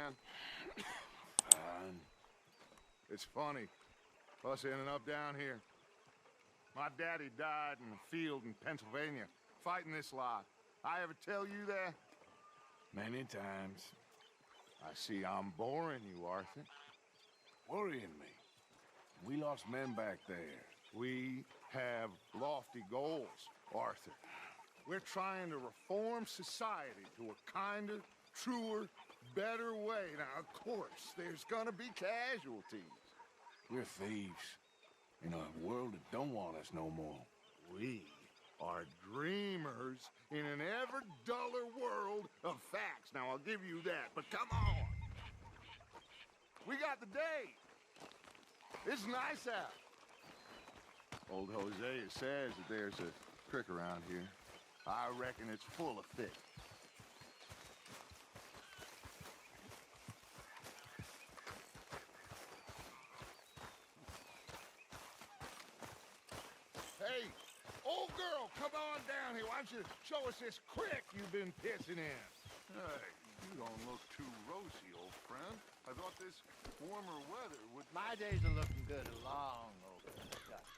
man? Fine. It's funny, us ending up down here. My daddy died in the field in Pennsylvania, fighting this lot. I ever tell you that? Many times. I see I'm boring you, Arthur. Worrying me. We lost men back there. We have lofty goals, Arthur. We're trying to reform society to a kinder, truer, better way. Now, of course, there's gonna be casualties. We're thieves. In a world that don't want us no more. We are dreamers in an ever duller world of facts. Now, I'll give you that, but come on. We got the day. It's nice out. Old Hosea says that there's a creek around here. I reckon it's full of fish. Hey, old girl, come on down here. Why don't you show us this creek you've been pissing in? Hey, you don't look too rosy, old friend. I thought this warmer weather would... My days are looking good along over the Dutch.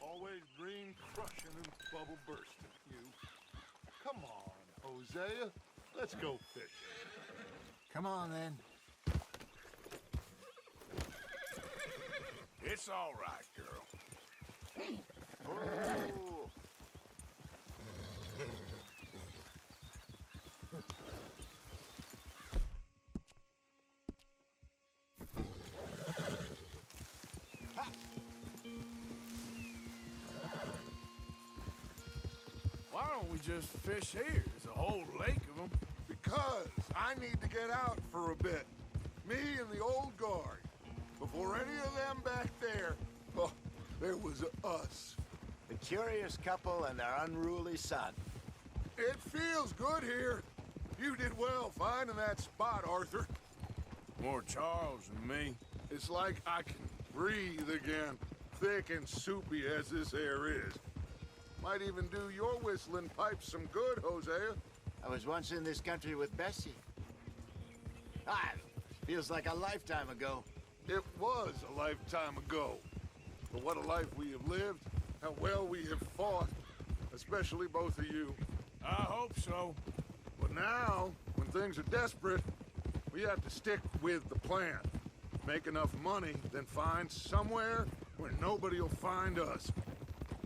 Always green crushing and bubble bursting, you. Come on, Hosea. Let's go fishing. Come on, then. It's all right, girl. Oh! Why don't we just fish here? There's a whole lake of them. Because I need to get out for a bit. Me and the old guard. Before any of them back there, oh, there was us. The curious couple and their unruly son. It feels good here. You did well finding that spot, Arthur. More Charles than me. It's like I can breathe again, thick and soupy as this air is. Might even do your whistling pipes some good, Hosea. I was once in this country with Bessie. Ah, feels like a lifetime ago. It was a lifetime ago. But what a life we have lived, how well we have fought, especially both of you. I hope so. But now, when things are desperate, we have to stick with the plan. Make enough money, then find somewhere where nobody will find us.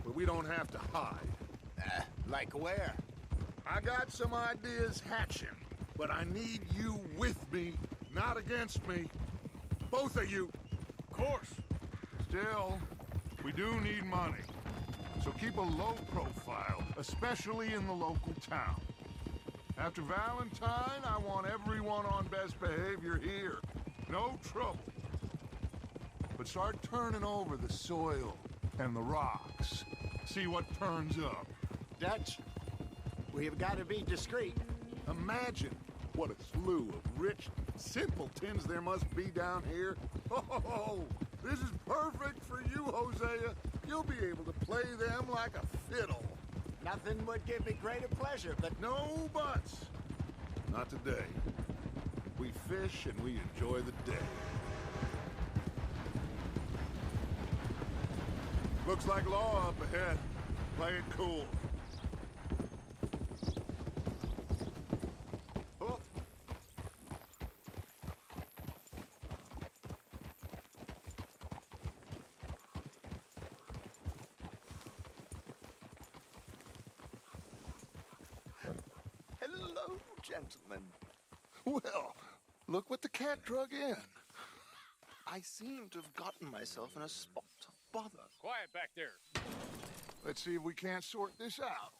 Where we don't have to hide. Like where? I got some ideas hatching, but I need you with me, not against me. Both of you. Of course. Still, we do need money. So keep a low profile, especially in the local town. After Valentine, I want everyone on best behavior here. No trouble. But start turning over the soil and the rocks. See what turns up. Dutch, we've got to be discreet. Imagine what a slew of rich simpletons there must be down here. Oh, this is perfect for you, Hosea. You'll be able to play them like a fiddle. Nothing would give me greater pleasure, but No buts. Not today. We fish and we enjoy the day. Looks like law up ahead. Play it cool. oh, Hello, gentlemen. Well, look what the cat drug in. I seem to have gotten myself in a spot of bother. Quiet back there. Let's see if we can't sort this out.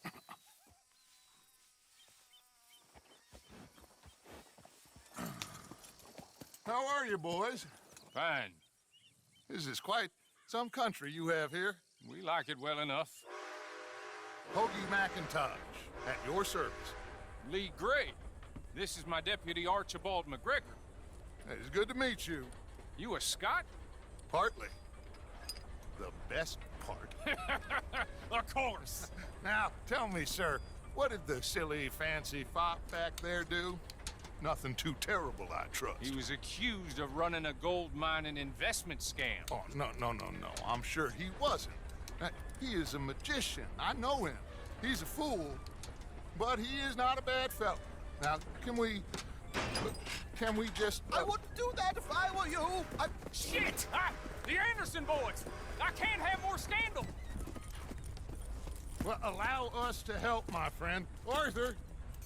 How are you, boys? Fine. This is quite some country you have here. We like it well enough. Hoagie McIntosh, at your service. Lee Gray. This is my deputy Archibald McGregor. It's good to meet you. You a Scot? Partly. The best part. Of course. Now, tell me, sir, what did the silly, fancy fop back there do? Nothing too terrible, I trust. He was accused of running a gold mining investment scam. Oh, no. I'm sure he wasn't. He is a magician. I know him. He's a fool, but he is not a bad fellow. Now, can we just... I wouldn't do that if I were you. Shit! The Anderson boys! I can't have more scandal! Well, allow us to help, my friend. Arthur,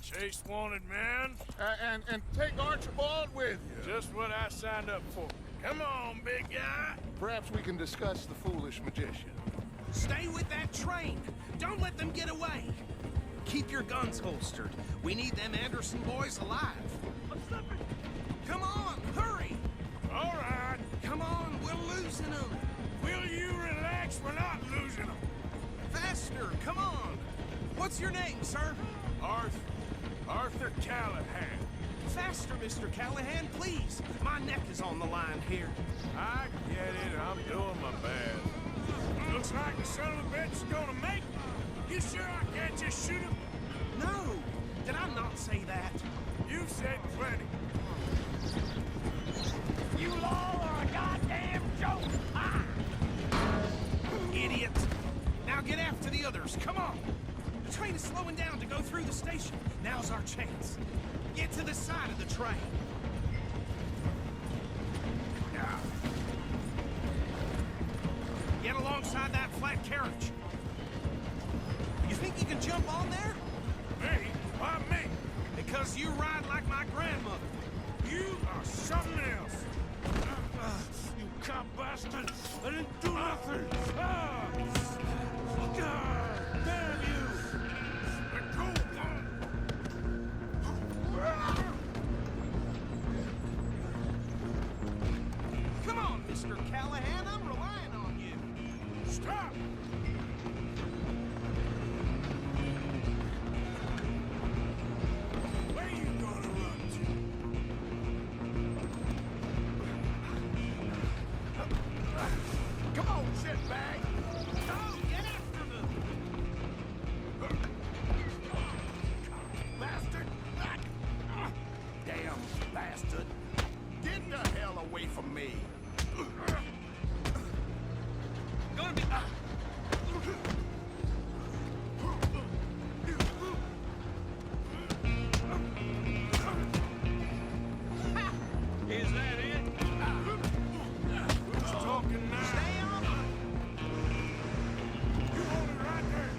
Chase wanted man. and take Archibald with you. Just what I signed up for. Come on, big guy. Perhaps we can discuss the foolish magician. Stay with that train. Don't let them get away. Keep your guns holstered. We need them Anderson boys alive. I'm slipping. Come on, hurry. All right. Come on, we're losing them. Will you relax? We're not losing them. Faster, come on. What's your name, sir? Arthur Callahan. Faster, Mr. Callahan, please. My neck is on the line here. I get it. I'm doing my best. Looks like the son of a bitch is gonna make me. You sure I can't just shoot him? No, did I not say that? You've said plenty. You all are a goddamn joke! Ah! Idiots! Now get after the others, come on! The train is slowing down to go through the station. Now's our chance. Get to the side of the train. Get alongside that flat carriage. You think you can jump on there? Me? Why me? Because you ride like my grandmother. You are something else. You cop bastard! I didn't do nothing! God damn you! Let go! Come on, Mr. Callahan, I'm relying on you. Stop! Where you gonna run to? Come on, shitbag! Oh, get after them! Bastard! Damn bastard. Get the hell away from me! Gonna be... Is that it? Who's talking now? Stay on! You hold it right there!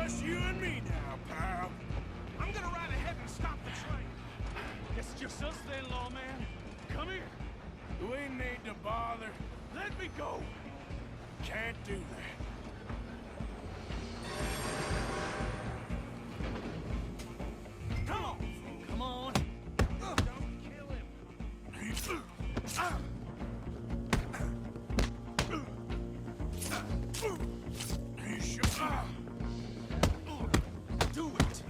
Just you and me now, pal. I'm gonna ride ahead and stop the train. Guess it's just us then, lawman. Come here. We need to bother. Let me go. Can't do that. Come on. Come on. Don't kill him. You sure? Do it.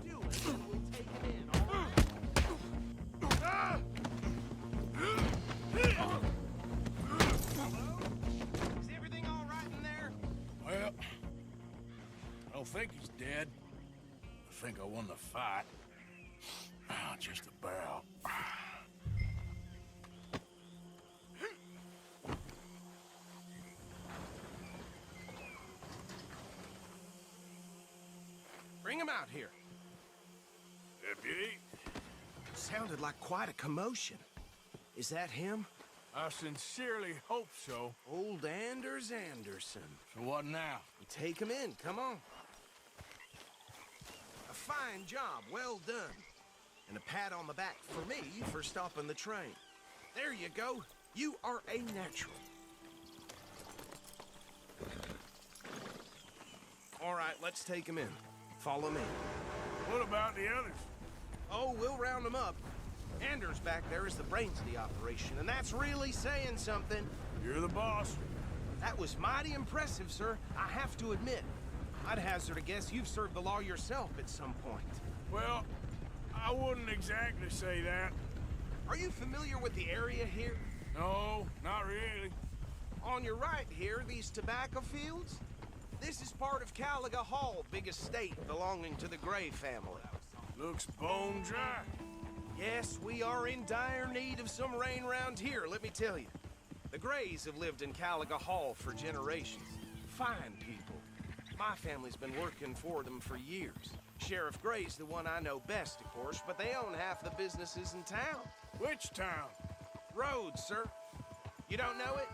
Do it, and we'll take it in, all right? Hello? Is everything all right in there? Well, I don't think he's dead. I think I won the fight. Just about. Bring him out here. Deputy, Sounded like quite a commotion. Is that him? I sincerely hope so. Old Anders Anderson. So what now? You take him in, come on. A fine job, well done. And a pat on the back for me for stopping the train. There you go. You are a natural. All right, let's take him in. Follow me. What about the others? Oh, we'll round them up. Anders back there is the brains of the operation, and that's really saying something. You're the boss. That was mighty impressive, sir. I have to admit. I'd hazard a guess you've served the law yourself at some point. Well, I wouldn't exactly say that. Are you familiar with the area here? No, not really. On your right here, these tobacco fields? This is part of Caliga Hall, big estate belonging to the Gray family. Looks bone dry. Yes, we are in dire need of some rain round here, let me tell you. The Grays have lived in Caliga Hall for generations. Fine people. My family's been working for them for years. Sheriff Gray's the one I know best, of course, but they own half the businesses in town. Which town? Rhodes, sir. You don't know it?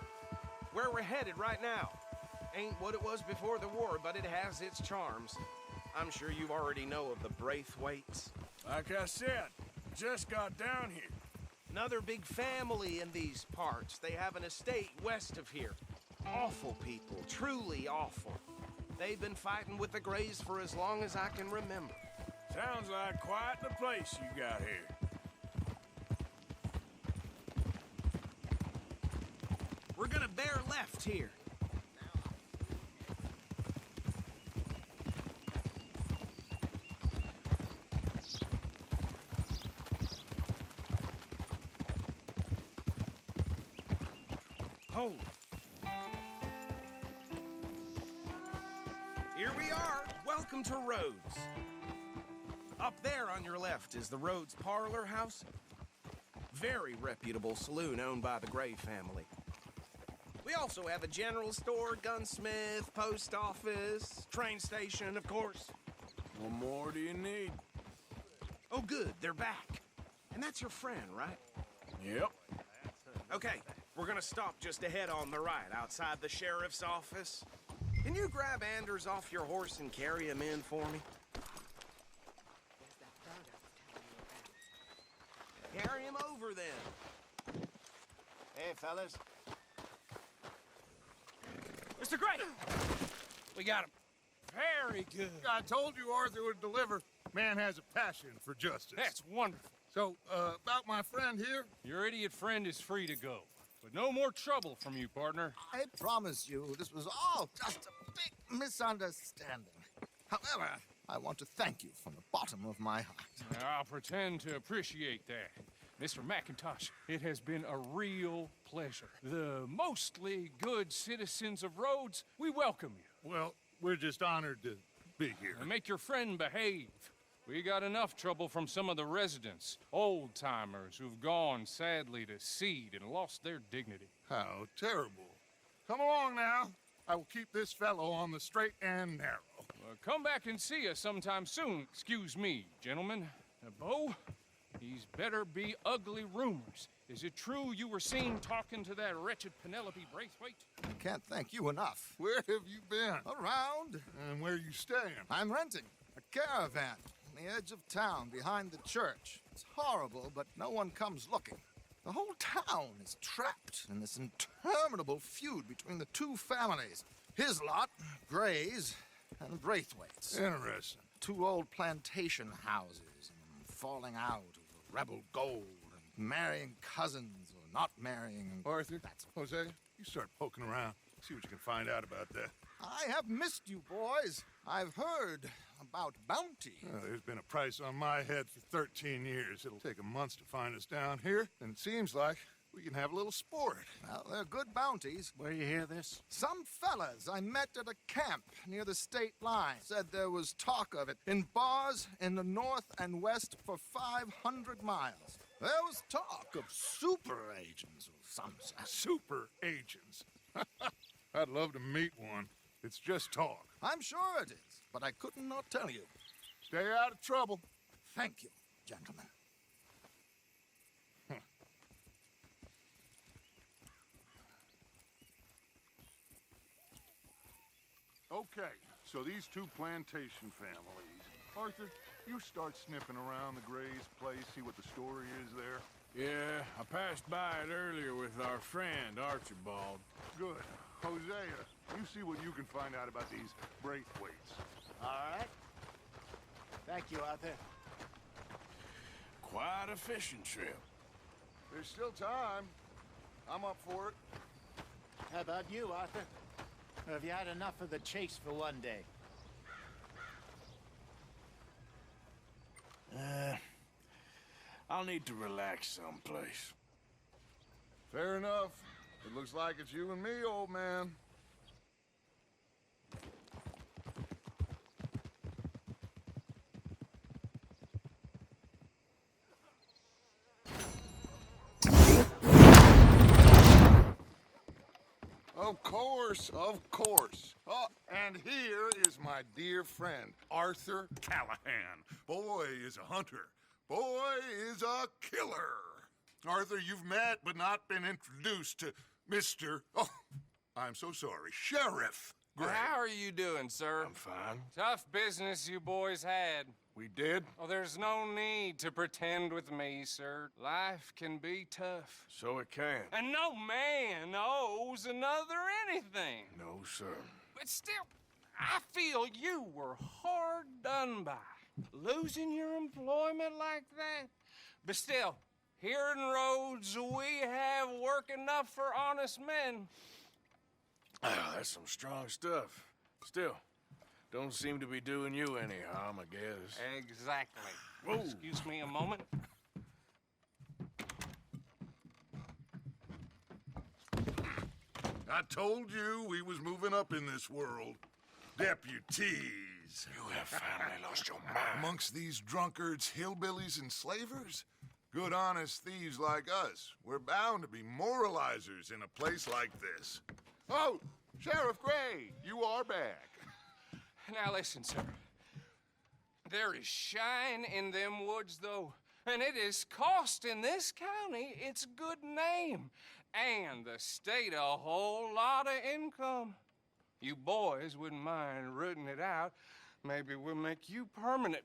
Where we're headed right now. Ain't what it was before the war, but it has its charms. I'm sure you already know of the Braithwaites. Like I said, just got down here. Another big family in these parts. They have an estate west of here. Awful people, truly awful. They've been fighting with the Grays for as long as I can remember. Sounds like quite the place you got here. We're gonna bear left here. Hold. Here we are. Welcome to Rhodes. Up there on your left is the Rhodes Parlor House. Very reputable saloon owned by the Gray family. We also have a general store, gunsmith, post office, train station, of course. What more do you need? Oh, good, they're back. And that's your friend, right? Yep. Okay, we're gonna stop just ahead on the right, outside the sheriff's office. Can you grab Anders off your horse and carry him in for me? Carry him over, then. Hey, fellas. Mr. Gray! We got him. Very good. I told you Arthur would deliver. Man has a passion for justice. That's wonderful. So, about my friend here? Your idiot friend is free to go. But no more trouble from you, partner. I promise you, this was all just a big misunderstanding. However, I want to thank you from the bottom of my heart. I'll pretend to appreciate that. Mr. McIntosh, it has been a real pleasure. The mostly good citizens of Rhodes, we welcome you. Well, we're just honored to be here. And make your friend behave. We got enough trouble from some of the residents, old-timers who've gone, sadly, to seed and lost their dignity. How terrible. Come along now. I will keep this fellow on the straight and narrow. Come back and see us sometime soon. Excuse me, gentlemen. Bo, these better be ugly rumors. Is it true you were seen talking to that wretched Penelope Braithwaite? I can't thank you enough. Where have you been? Around, And where you staying? I'm renting a caravan on the edge of town behind the church. It's horrible, but no one comes looking. The whole town is trapped in this interminable feud between the two families. His lot, Gray's, and Braithwaite's. Interesting. Two old plantation houses and falling out over rebel gold and marrying cousins or not marrying. Arthur, Jose, you start poking around. See what you can find out about that. I have missed you, boys. I've heard about bounty. There's been a price on my head for 13 years. It'll take a month to find us down here, and it seems like we can have a little sport. Well, they're good bounties. Where you hear this? Some fellas I met at a camp near the state line said there was talk of it in bars in the north and west for 500 miles. There was talk of super agents or some such. Super agents. I'd love to meet one. It's just talk. I'm sure it is, but I could not tell you. Stay out of trouble. Thank you, gentlemen. Okay, so these two plantation families. Arthur, you start sniffing around the Gray's place, see what the story is there. Yeah, I passed by it earlier with our friend, Archibald. Good. Hosea, you see what you can find out about these Braithwaites. All right. Thank you, Arthur. Quite a fishing trip. There's still time. I'm up for it. How about you, Arthur? Or have you had enough of the chase for one day? I'll need to relax someplace. Fair enough. It looks like it's you and me, old man. Of course, of course. Oh, and here is my dear friend, Arthur Callahan. Boy is a hunter. Boy is a killer. Arthur, you've met but not been introduced to Mr. Oh, I'm so sorry, Sheriff Gray. How are you doing, sir? I'm fine. Tough business you boys had. We did? Oh, there's no need to pretend with me, sir. Life can be tough. So it can. And no man owes another anything. No, sir. But still, I feel you were hard done by. Losing your employment like that. But still, here in Rhodes, we have work enough for honest men. Ah, that's some strong stuff. Still, don't seem to be doing you any harm, I guess. Exactly. Whoa. Excuse me a moment. I told you we was moving up in this world. Deputies. You have finally lost your mind. Amongst these drunkards, hillbillies, and slavers? Good honest thieves like us. We're bound to be moralizers in a place like this. Oh, Sheriff Gray, you are back. Now listen, sir. There is shine in them woods, though, and it is costing this county its good name and the state a whole lot of income. You boys wouldn't mind rooting it out. Maybe we'll make you permanent.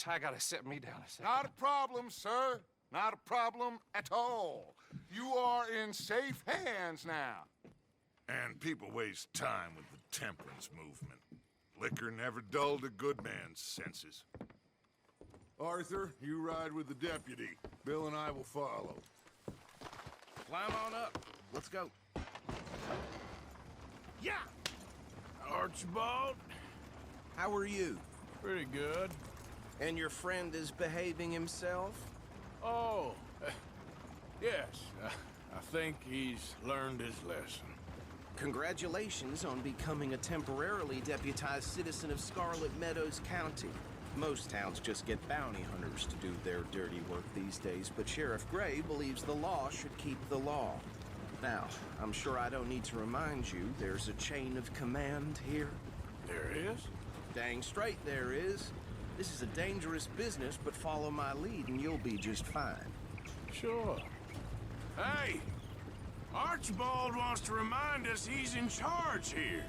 I gotta set me down a second. Not a problem, sir. Not a problem at all. You are in safe hands now. And people waste time with the temperance movement. Liquor never dulled a good man's senses. Arthur, you ride with the deputy. Bill and I will follow. Climb on up. Let's go. Yeah! Archibald? How are you? Pretty good. And your friend is behaving himself? Oh, yes. I think he's learned his lesson. Congratulations on becoming a temporarily deputized citizen of Scarlet Meadows County. Most towns just get bounty hunters to do their dirty work these days, but Sheriff Gray believes the law should keep the law. Now, I'm sure I don't need to remind you there's a chain of command here. There is? Dang straight there is. This is a dangerous business, but follow my lead and you'll be just fine. Sure. Hey! Archibald wants to remind us he's in charge here.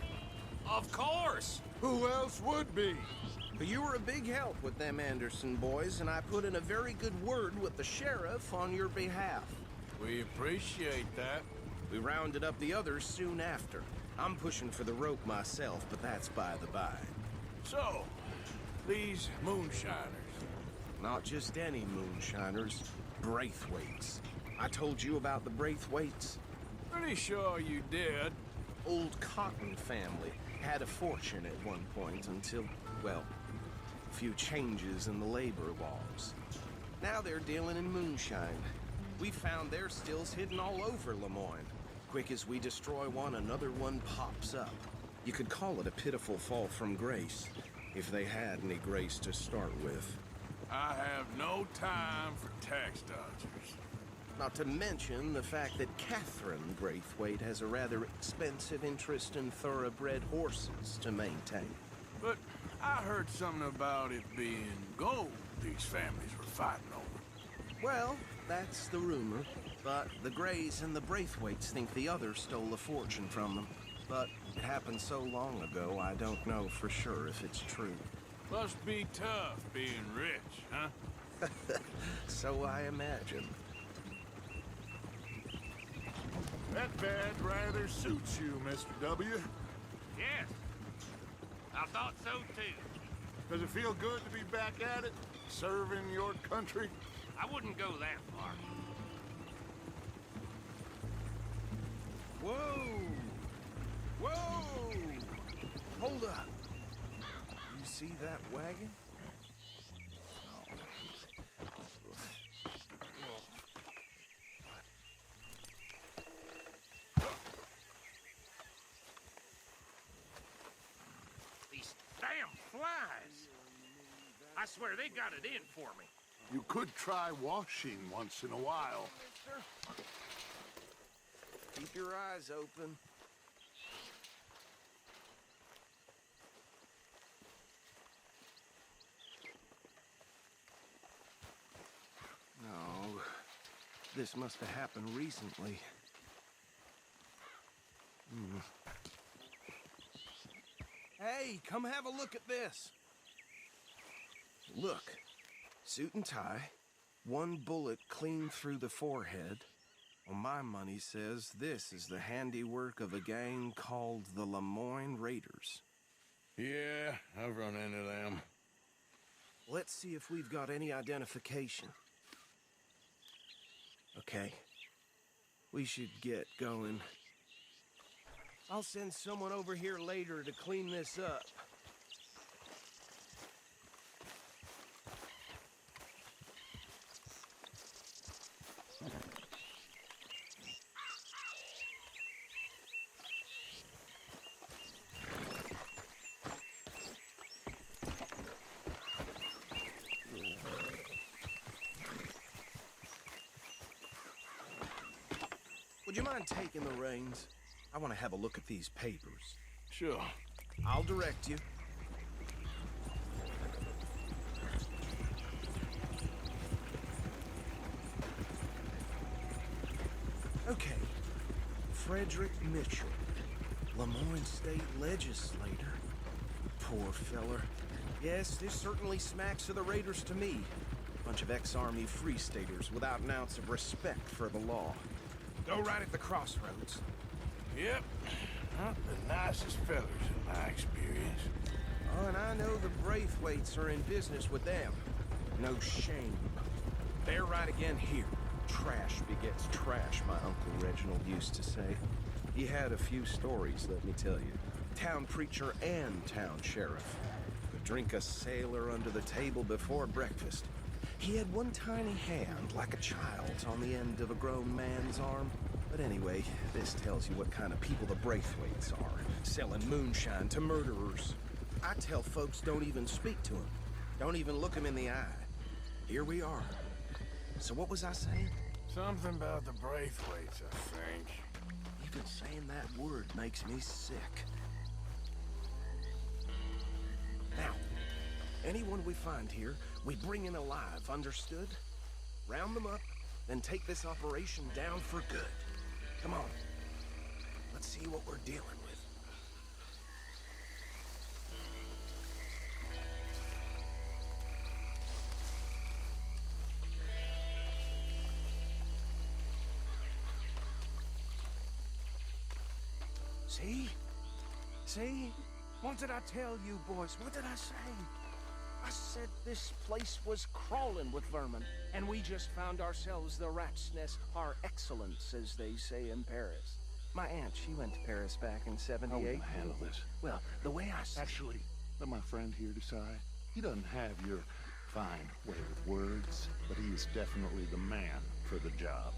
Of course! Who else would be? But you were a big help with them Anderson boys, and I put in a very good word with the sheriff on your behalf. We appreciate that. We rounded up the others soon after. I'm pushing for the rope myself, but that's by the by. So, these moonshiners. Not just any moonshiners, Braithwaites. I told you about the Braithwaites? Pretty sure you did. Old Cotton family had a fortune at one point until, well, a few changes in the labor laws. Now they're dealing in moonshine. We found their stills hidden all over Lemoyne. Quick as we destroy one, another one pops up. You could call it a pitiful fall from grace, if they had any grace to start with. I have no time for tax dodgers. Not to mention the fact that Catherine Braithwaite has a rather expensive interest in thoroughbred horses to maintain. But I heard something about it being gold these families were fighting over. Well, that's the rumor. But the Grays and the Braithwaites think the others stole a fortune from them. But it happened so long ago, I don't know for sure if it's true. Must be tough being rich, huh? So I imagine. That badge rather suits you, Mr. W. Yes, I thought so too. Does it feel good to be back at it, serving your country? I wouldn't go that far. Whoa! Whoa! Hold up. You see that wagon? These damn flies. I swear they got it in for me. You could try washing once in a while. Keep your eyes open. this must have happened recently. Hey, come have a look at this. Look, suit and tie, one bullet clean through the forehead. Well, my money says this is the handiwork of a gang called the Lemoyne Raiders. Yeah, I've run into them. Let's see if we've got any identification. Okay. We should get going. I'll send someone over here later to clean this up. Would you mind taking the reins? I want to have a look at these papers. Sure. I'll direct you. Okay. Frederick Mitchell, Lemoyne State Legislator. Poor feller. Yes, this certainly smacks of the Raiders to me. Bunch of ex-Army Free Staters without an ounce of respect for the law. Go right at the crossroads. Yep. Not the nicest fellas in my experience. Oh, and I know the Braithwaites are in business with them. No shame. They're right again here. Trash begets trash, my Uncle Reginald used to say. He had a few stories, let me tell you. Town preacher and town sheriff. Could drink a sailor under the table before breakfast. He had one tiny hand, like a child's, on the end of a grown man's arm. But anyway, this tells you what kind of people the Braithwaites are. Selling moonshine to murderers. I tell folks don't even speak to him. Don't even look him in the eye. Here we are. So what was I saying? Something about the Braithwaites, I think. Even saying that word makes me sick. Now, anyone we find here, we bring in alive, understood? Round them up, then take this operation down for good. Come on. Let's see what we're dealing with. See? See? What did I tell you, boys? What did I say? I said this place was crawling with vermin, and we just found ourselves the rat's nest par excellence, as they say in Paris. My aunt, she went to Paris back in '78. How are we gonna handle this? Well, the way I see Actually, let my friend here decide. He doesn't have your fine way with words, but he is definitely the man for the job.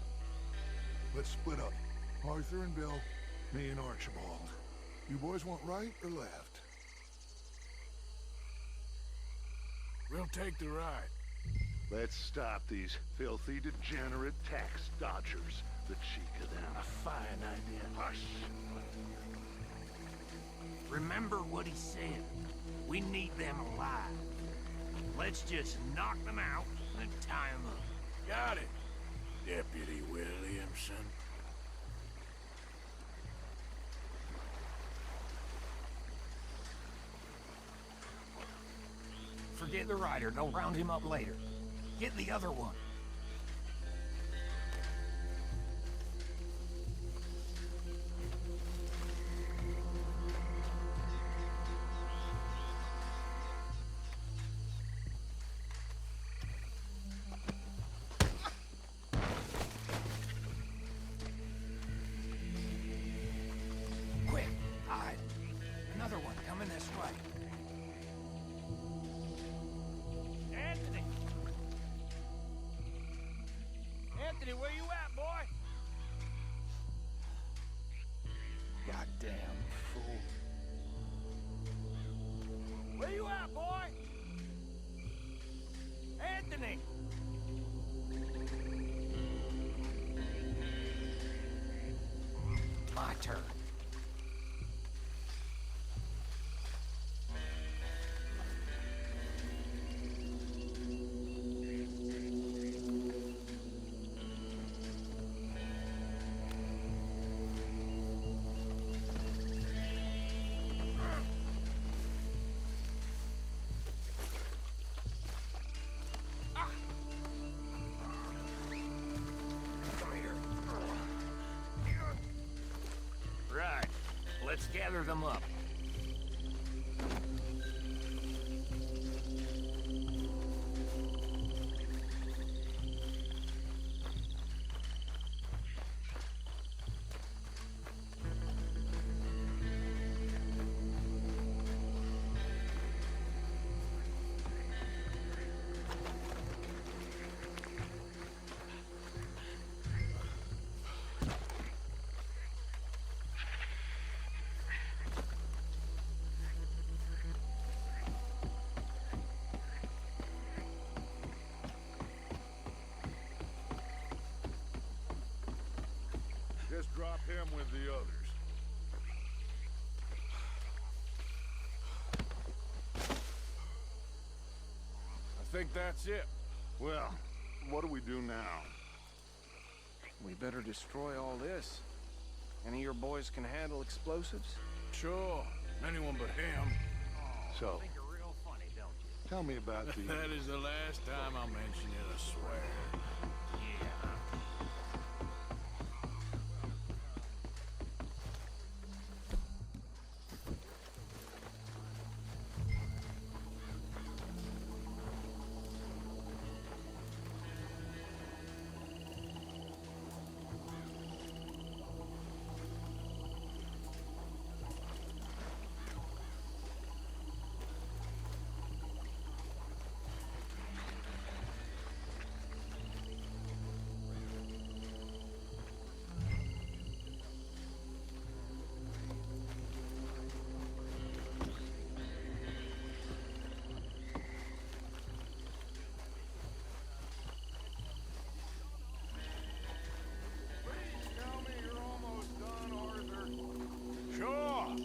Let's split up. Arthur and Bill, me and Archibald. You boys want right or left? We'll take the right. Let's stop these filthy, degenerate tax dodgers. The cheek of them. A fine idea. Hush! Remember what he said. We need them alive. Let's just knock them out and tie them up. Got it, Deputy Williamson. Forget the rider. Don't round him up later. Get the other one. Quick, hide. Another one coming this way. Anthony! Anthony, where you at, boy? Goddamn fool. Where you at, boy? Anthony! My turn. gather them up. Just drop him with the others. I think that's it. Well, what do we do now? We better destroy all this. Any of your boys can handle explosives? Sure. Anyone but him. So, Think you're real funny, don't you? tell me about the... That is the last time I'll mention it, I swear. Yeah. Tell me you're almost done, Arthur. Sure.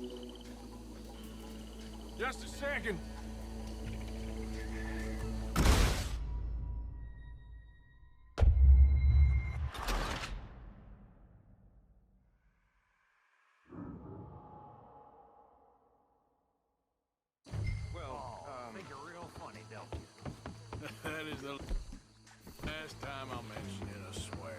Just a second. Think you're real funny, don't you? That is the last time I'll mention it, I swear.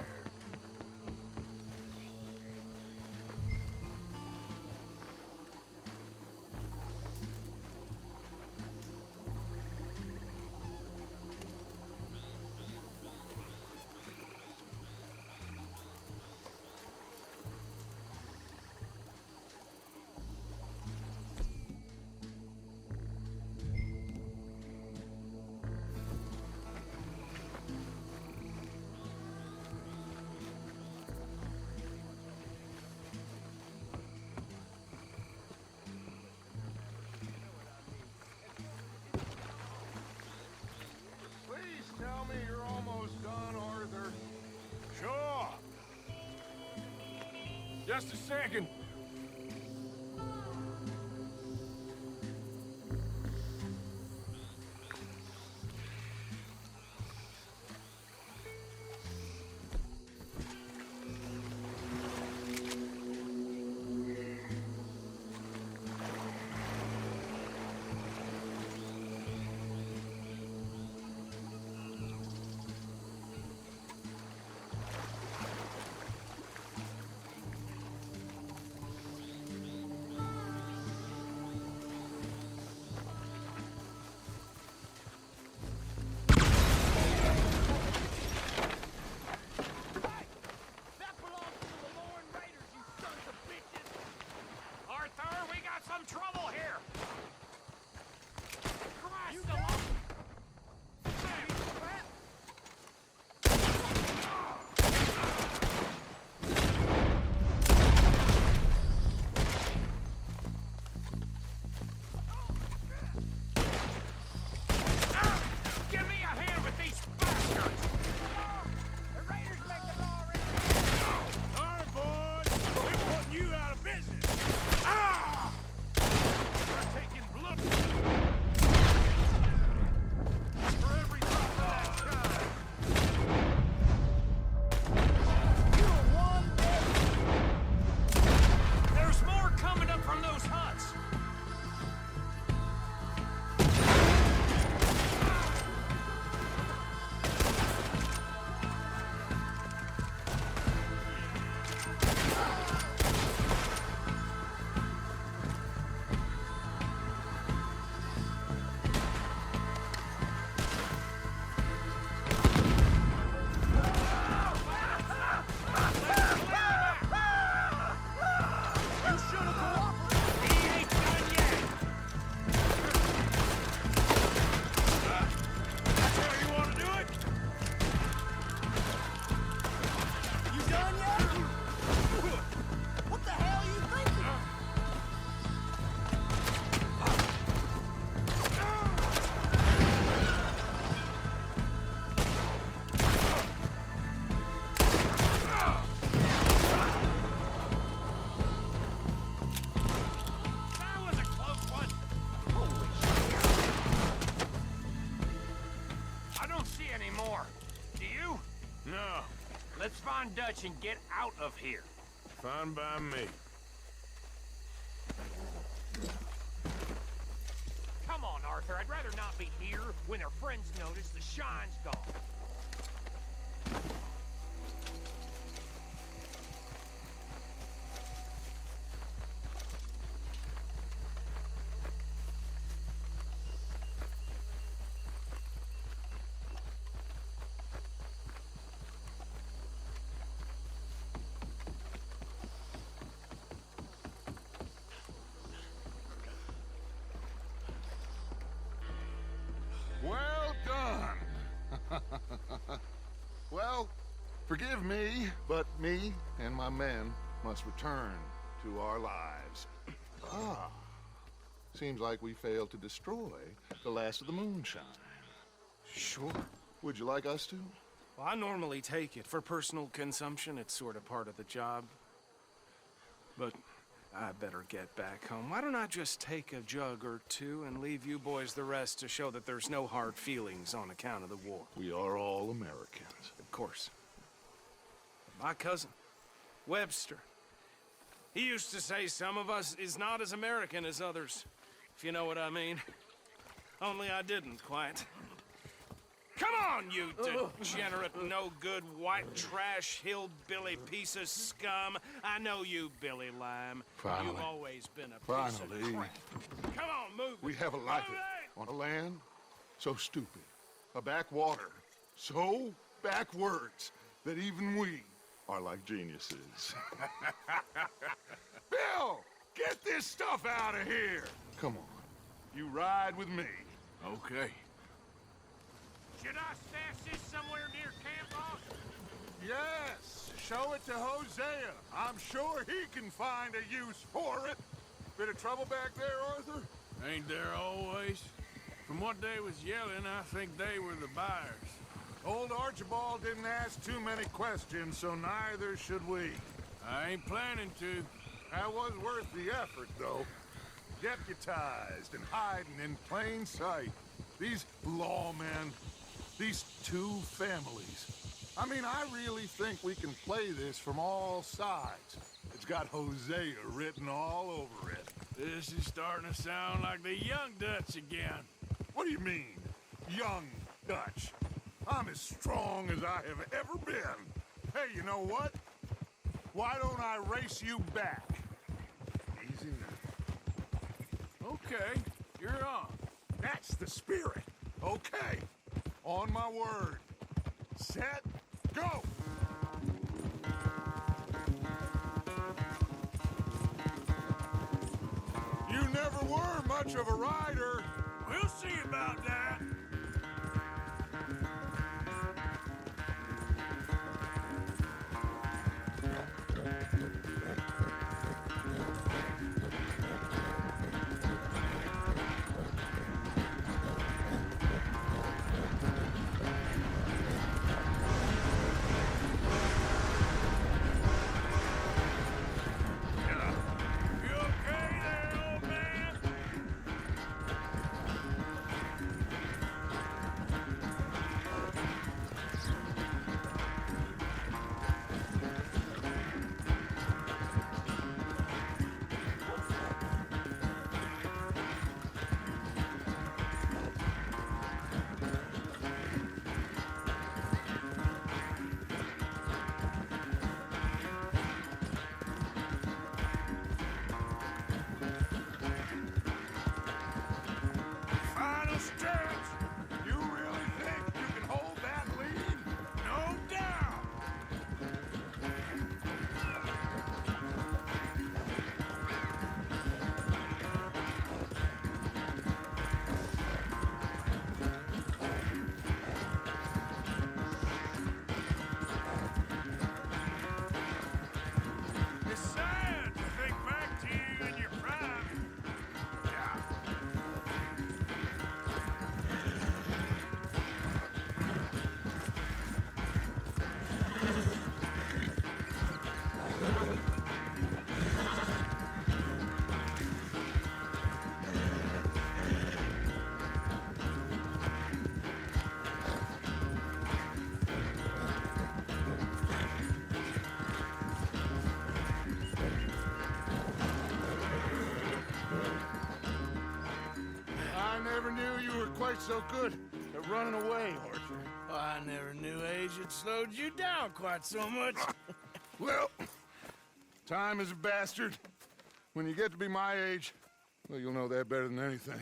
Please tell me you're almost done, Arthur. Sure. Just a second. Let's find Dutch and get out of here. Fine by me. Come on, Arthur. I'd rather not be here when our friends notice the shine's gone. Well done. Well, forgive me, but me and my men must return to our lives. Ah, seems like we failed to destroy the last of the moonshine. Sure. Would you like us to? Well, I normally take it. For personal consumption, it's sort of part of the job. But I better get back home. Why don't I just take a jug or two and leave you boys the rest to show that there's no hard feelings on account of the war? We are all Americans. Of course. My cousin, Webster, he used to say some of us is not as American as others, if you know what I mean. Only I didn't quite. Come on, you degenerate, no-good, white trash, hillbilly piece of scum. I know you, Billy Lime. Finally. You've always been a piece of Finally. crap. Come on, move. We have a life Move it! on a land so stupid, a backwater so backwards that even we are like geniuses. Bill, get this stuff out of here. Come on, you ride with me. Okay. Should I stash this somewhere near camp, boss? Yes, show it to Hosea. I'm sure he can find a use for it. Bit of trouble back there, Arthur? Ain't there always? From what they was yelling, I think they were the buyers. Old Archibald didn't ask too many questions, so neither should we. I ain't planning to. That was worth the effort, though. Deputized and hiding in plain sight. These lawmen, these two families. I mean, I really think we can play this from all sides. It's got Hosea written all over it. This is starting to sound like the young Dutch again. What do you mean, young Dutch? I'm as strong as I have ever been. Hey, you know what? Why don't I race you back? Easy now. Okay, you're on. That's the spirit. Okay. On my word. Set, go! You never were much of a rider. We'll see about that. You okay there, old man? quite so good at running away, Arthur. Oh, I never knew age had slowed you down quite so much. Well, time is a bastard. When you get to be my age, well, you'll know that better than anything.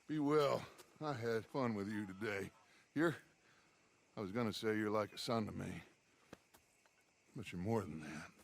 Be well. I had fun with you today. I was gonna say you're like a son to me. But you're more than that.